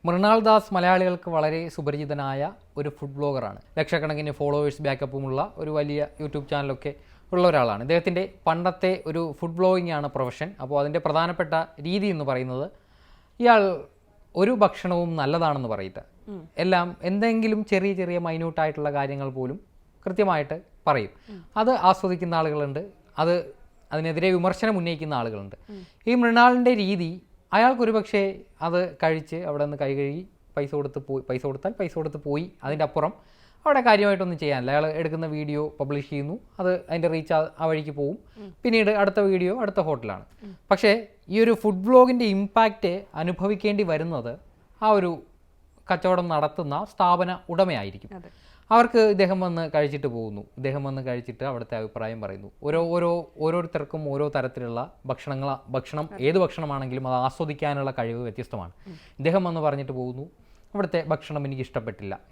മൃണാൾ ദാസ് മലയാളികൾക്ക് വളരെ സുപരിചിതനായ ഒരു ഫുഡ് ബ്ലോഗറാണ്. ലക്ഷക്കണക്കിന് ഫോളോവേഴ്സ് ബാക്കപ്പുമുള്ള ഒരു വലിയ യൂട്യൂബ് ചാനലൊക്കെ ഉള്ള ഒരാളാണ്. ഇദ്ദേഹത്തിൻ്റെ പണ്ടത്തെ ഒരു ഫുഡ് ബ്ലോഗിംഗ് ആണ് പ്രൊഫഷൻ. അപ്പോൾ അതിൻ്റെ പ്രധാനപ്പെട്ട രീതി എന്ന് പറയുന്നത് ഇയാൾ ഒരു ഭക്ഷണവും നല്ലതാണെന്ന് പറയില്ല. എല്ലാം എന്തെങ്കിലും ചെറിയ ചെറിയ മൈന്യൂട്ടായിട്ടുള്ള കാര്യങ്ങൾ പോലും കൃത്യമായിട്ട് പറയും. അത് ആസ്വദിക്കുന്ന ആളുകളുണ്ട്, അതിനെതിരെ വിമർശനം ഉന്നയിക്കുന്ന ആളുകളുണ്ട്. ഈ മൃണാളിൻ്റെ രീതി അയാൾക്കൊരു പക്ഷേ അത് കഴിച്ച് അവിടെ നിന്ന് കൈ കഴുകി പൈസ കൊടുത്ത് പോയി അതിൻ്റെ അപ്പുറം അവിടെ കാര്യമായിട്ടൊന്നും ചെയ്യാനില്ല. അയാൾ എടുക്കുന്ന വീഡിയോ പബ്ലിഷ് ചെയ്യുന്നു, അത് അതിൻ്റെ റീച്ച് ആ വഴിക്ക് പോവും, പിന്നീട് അടുത്ത വീഡിയോ അടുത്ത ഹോട്ടലാണ്. പക്ഷേ ഈ ഒരു ഫുഡ് ബ്ലോഗിൻ്റെ ഇമ്പാക്റ്റ് അനുഭവിക്കേണ്ടി വരുന്നത് ആ ഒരു കച്ചവടം നടത്തുന്ന സ്ഥാപന ഉടമയായിരിക്കും. അവർക്ക് ഇദ്ദേഹം വന്ന് കഴിച്ചിട്ട് പോകുന്നു, ഇദ്ദേഹം വന്ന് കഴിച്ചിട്ട് അവിടുത്തെ അഭിപ്രായം പറയുന്നു. ഓരോരുത്തർക്കും ഓരോ തരത്തിലുള്ള ഭക്ഷണം ഏത് ഭക്ഷണമാണെങ്കിലും അത് ആസ്വദിക്കാനുള്ള കഴിവ് വ്യത്യസ്തമാണ്. ഇദ്ദേഹം വന്ന് പറഞ്ഞിട്ട് പോകുന്നു, അവിടുത്തെ ഭക്ഷണം എനിക്ക് ഇഷ്ടപ്പെട്ടില്ല,